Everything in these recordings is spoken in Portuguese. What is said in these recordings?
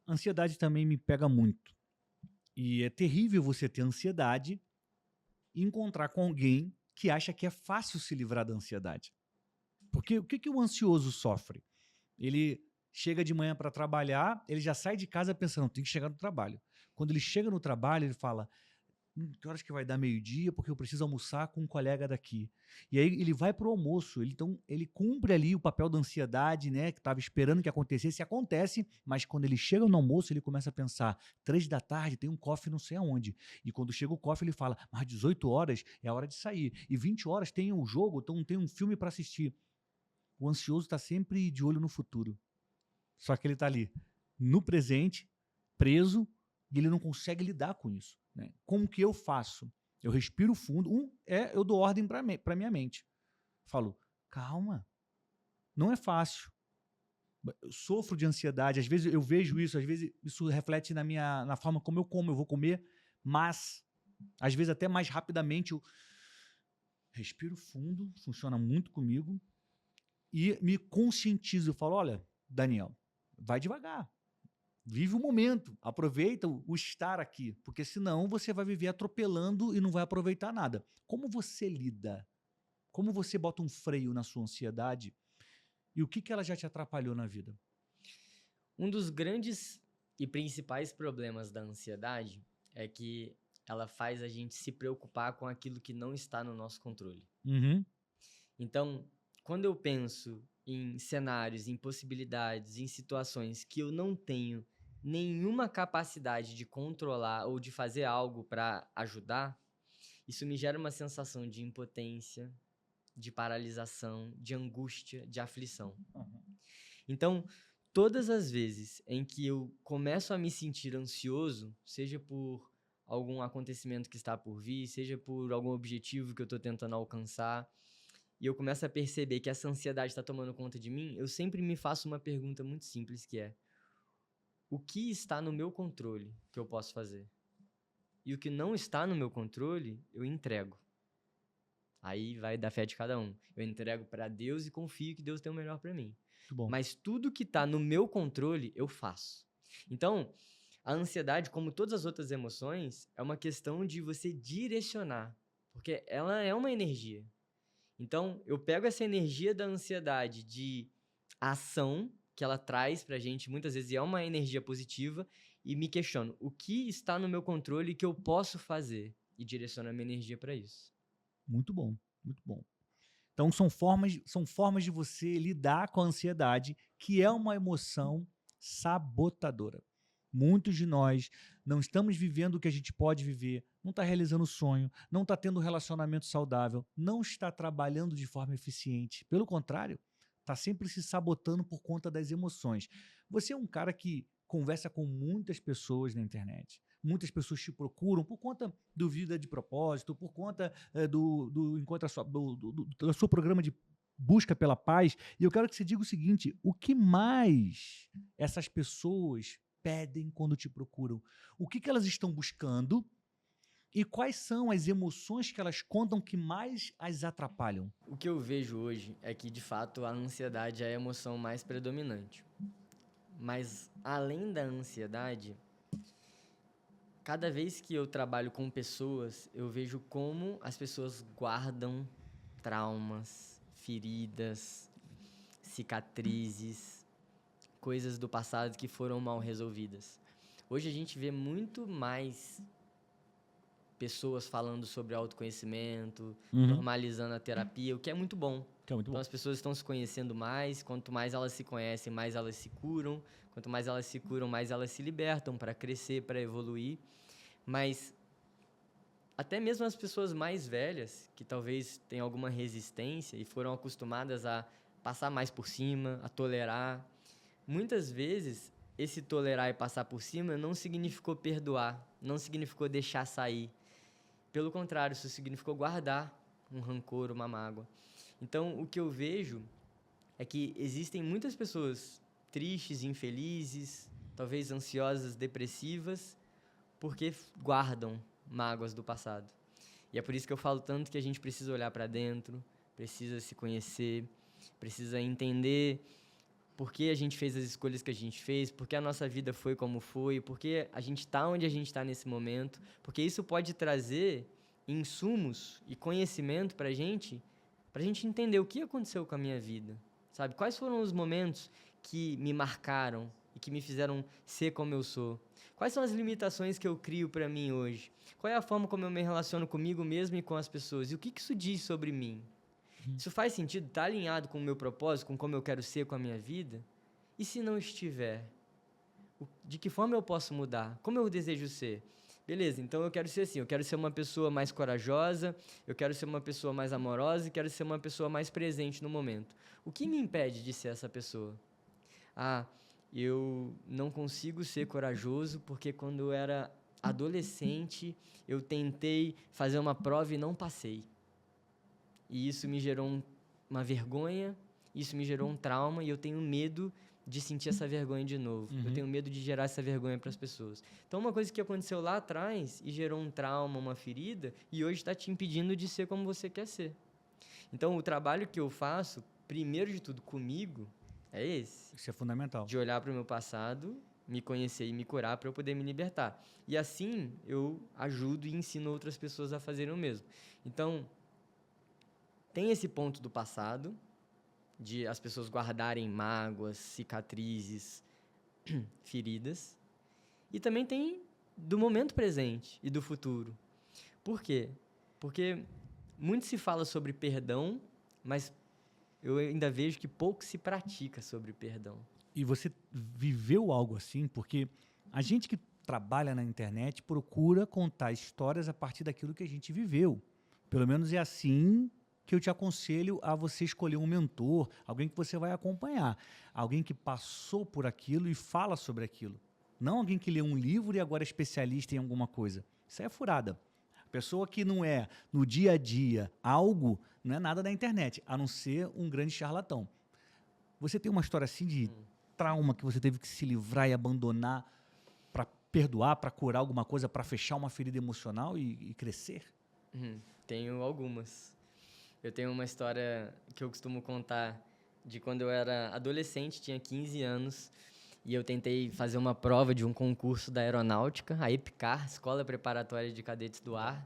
Ansiedade também me pega muito. E é terrível você ter ansiedade e encontrar com alguém que acha que é fácil se livrar da ansiedade. Porque o que, que o ansioso sofre? Ele chega de manhã para trabalhar, ele já sai de casa pensando, tem que chegar no trabalho. Quando ele chega no trabalho, ele fala, que horas que vai dar meio-dia, porque eu preciso almoçar com um colega daqui. E aí ele vai para o almoço, então ele cumpre ali o papel da ansiedade, né, que estava esperando que acontecesse, acontece, mas quando ele chega no almoço, ele começa a pensar, 3 da tarde tem um coffee não sei aonde. E quando chega o coffee, ele fala, mas 18 horas é a hora de sair. E 20 horas tem um jogo, então tem um filme para assistir. O ansioso está sempre de olho no futuro. Só que ele está ali, no presente, preso, e ele não consegue lidar com isso. Né? Como que eu faço? Eu respiro fundo. Eu dou ordem para minha mente. Falo, calma, não é fácil. Eu sofro de ansiedade, às vezes eu vejo isso, às vezes isso reflete na forma como eu vou comer, mas às vezes até mais rapidamente eu respiro fundo, funciona muito comigo, e me conscientizo, eu falo, olha, Daniel, vai devagar, vive o momento, aproveita o estar aqui, porque senão você vai viver atropelando e não vai aproveitar nada. Como você lida? Como você bota um freio na sua ansiedade? E o que, que ela já te atrapalhou na vida? Um dos grandes e principais problemas da ansiedade é que ela faz a gente se preocupar com aquilo que não está no nosso controle. Uhum. Então, quando eu penso em cenários, em possibilidades, em situações que eu não tenho nenhuma capacidade de controlar ou de fazer algo para ajudar, isso me gera uma sensação de impotência, de paralisação, de angústia, de aflição. Então, todas as vezes em que eu começo a me sentir ansioso, seja por algum acontecimento que está por vir, seja por algum objetivo que eu estou tentando alcançar, e eu começo a perceber que essa ansiedade está tomando conta de mim, eu sempre me faço uma pergunta muito simples, que é: o que está no meu controle que eu posso fazer? E o que não está no meu controle, eu entrego. Aí vai da fé de cada um. Eu entrego para Deus e confio que Deus tem o melhor para mim. Muito bom. Mas tudo que está no meu controle, eu faço. Então, a ansiedade, como todas as outras emoções, é uma questão de você direcionar, porque ela é uma energia. Então, eu pego essa energia da ansiedade de ação que ela traz pra gente, muitas vezes é uma energia positiva, e me questiono, o que está no meu controle que eu posso fazer? E direciono a minha energia para isso. Muito bom, muito bom. Então são formas de você lidar com a ansiedade, que é uma emoção sabotadora. Muitos de nós não estamos vivendo o que a gente pode viver, não está realizando o sonho, não está tendo um relacionamento saudável, não está trabalhando de forma eficiente. Pelo contrário, está sempre se sabotando por conta das emoções. Você é um cara que conversa com muitas pessoas na internet. Muitas pessoas te procuram por conta do Vida de Propósito, por conta do Encontra Sua, do seu programa de busca pela paz. E eu quero que você diga o seguinte: o que mais essas pessoas pedem quando te procuram? O que, que elas estão buscando? E quais são as emoções que elas contam que mais as atrapalham? O que eu vejo hoje é que, de fato, a ansiedade é a emoção mais predominante. Mas, além da ansiedade, cada vez que eu trabalho com pessoas, eu vejo como as pessoas guardam traumas, feridas, cicatrizes, coisas do passado que foram mal resolvidas. Hoje a gente vê muito mais pessoas falando sobre autoconhecimento, normalizando a terapia, o que é muito bom. Que é muito Então bom. as pessoas estão se conhecendo mais, quanto mais elas se conhecem, mais elas se curam, quanto mais elas se curam, mais elas se libertam para crescer, para evoluir. Mas até mesmo as pessoas mais velhas, que talvez tenham alguma resistência e foram acostumadas a passar mais por cima, a tolerar, muitas vezes esse tolerar e passar por cima não significou perdoar, não significou deixar sair. Pelo contrário, isso significou guardar um rancor, uma mágoa. Então, o que eu vejo é que existem muitas pessoas tristes, infelizes, talvez ansiosas, depressivas, porque guardam mágoas do passado. E é por isso que eu falo tanto que a gente precisa olhar para dentro, precisa se conhecer, precisa entender por que a gente fez as escolhas que a gente fez, por que a nossa vida foi como foi, por que a gente está onde a gente está nesse momento, porque isso pode trazer insumos e conhecimento para a gente entender o que aconteceu com a minha vida, sabe? Quais foram os momentos que me marcaram e que me fizeram ser como eu sou? Quais são as limitações que eu crio para mim hoje? Qual é a forma como eu me relaciono comigo mesmo e com as pessoas? E o que isso diz sobre mim? Isso faz sentido? Está alinhado com o meu propósito, com como eu quero ser com a minha vida? E se não estiver? De que forma eu posso mudar? Como eu desejo ser? Beleza, então eu quero ser assim, eu quero ser uma pessoa mais corajosa, eu quero ser uma pessoa mais amorosa e quero ser uma pessoa mais presente no momento. O que me impede de ser essa pessoa? Ah, eu não consigo ser corajoso porque quando eu era adolescente eu tentei fazer uma prova e não passei. E isso me gerou uma vergonha, isso me gerou um trauma e eu tenho medo de sentir essa vergonha de novo. Eu tenho medo de gerar essa vergonha para as pessoas. Então, uma coisa que aconteceu lá atrás e gerou um trauma, uma ferida, e hoje está te impedindo de ser como você quer ser. Então, o trabalho que eu faço, primeiro de tudo, comigo, é esse. Isso é fundamental. De olhar para o meu passado, me conhecer e me curar para eu poder me libertar. E assim, eu ajudo e ensino outras pessoas a fazerem o mesmo. Então, tem esse ponto do passado, de as pessoas guardarem mágoas, cicatrizes, feridas. E também tem do momento presente e do futuro. Por quê? Porque muito se fala sobre perdão, mas eu ainda vejo que pouco se pratica sobre perdão. E você viveu algo assim? Porque a gente que trabalha na internet procura contar histórias a partir daquilo que a gente viveu. Pelo menos é assim que eu te aconselho a você escolher um mentor, alguém que você vai acompanhar, alguém que passou por aquilo e fala sobre aquilo. Não alguém que lê um livro e agora é especialista em alguma coisa. Isso é furada. A pessoa que não é, no dia a dia, algo, não é nada da internet, a não ser um grande charlatão. Você tem uma história assim de trauma que você teve que se livrar e abandonar para perdoar, para curar alguma coisa, para fechar uma ferida emocional e crescer? Tenho algumas. Eu tenho uma história que eu costumo contar de quando eu era adolescente, tinha 15 anos, e eu tentei fazer uma prova de um concurso da aeronáutica, a EPICAR, Escola Preparatória de Cadetes do Ar,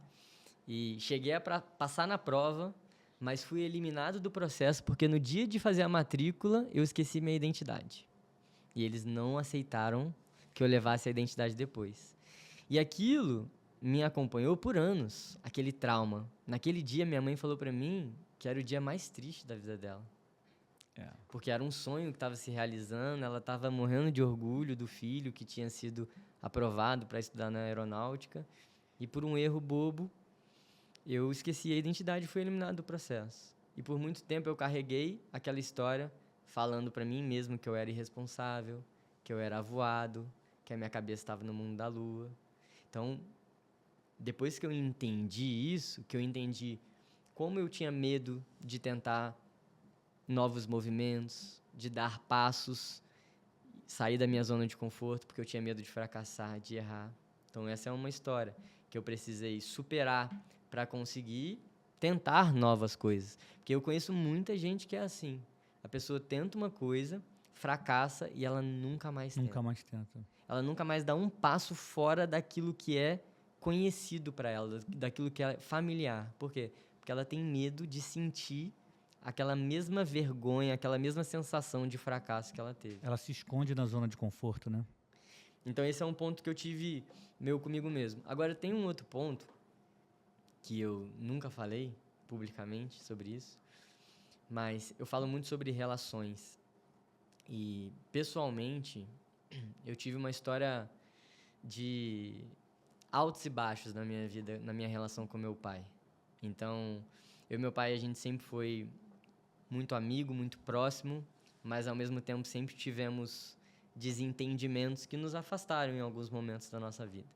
e cheguei a passar na prova, mas fui eliminado do processo porque no dia de fazer a matrícula eu esqueci minha identidade. E eles não aceitaram que eu levasse a identidade depois. E aquilo me acompanhou por anos, aquele trauma. Naquele dia, minha mãe falou pra mim que era o dia mais triste da vida dela. Porque era um sonho que estava se realizando, ela estava morrendo de orgulho do filho que tinha sido aprovado para estudar na aeronáutica. E por um erro bobo, eu esqueci a identidade e fui eliminado do processo. E por muito tempo eu carreguei aquela história falando pra mim mesmo que eu era irresponsável, que eu era avoado, que a minha cabeça estava no mundo da lua. Então, depois que eu entendi isso, que eu entendi como eu tinha medo de tentar novos movimentos, de dar passos, sair da minha zona de conforto, porque eu tinha medo de fracassar, de errar. Então, essa é uma história que eu precisei superar para conseguir tentar novas coisas. Porque eu conheço muita gente que é assim. A pessoa tenta uma coisa, fracassa e ela nunca mais tenta. Nunca mais tenta. Ela nunca mais dá um passo fora daquilo que é conhecido para ela, daquilo que é familiar. Por quê? Porque ela tem medo de sentir aquela mesma vergonha, aquela mesma sensação de fracasso que ela teve. Ela se esconde na zona de conforto, né? Então, esse é um ponto que eu tive meu comigo mesmo. Agora, tem um outro ponto que eu nunca falei publicamente sobre isso, mas eu falo muito sobre relações. E, pessoalmente, eu tive uma história de altos e baixos na minha vida, na minha relação com meu pai. Então, eu e meu pai, a gente sempre foi muito amigo, muito próximo, mas, ao mesmo tempo, sempre tivemos desentendimentos que nos afastaram em alguns momentos da nossa vida.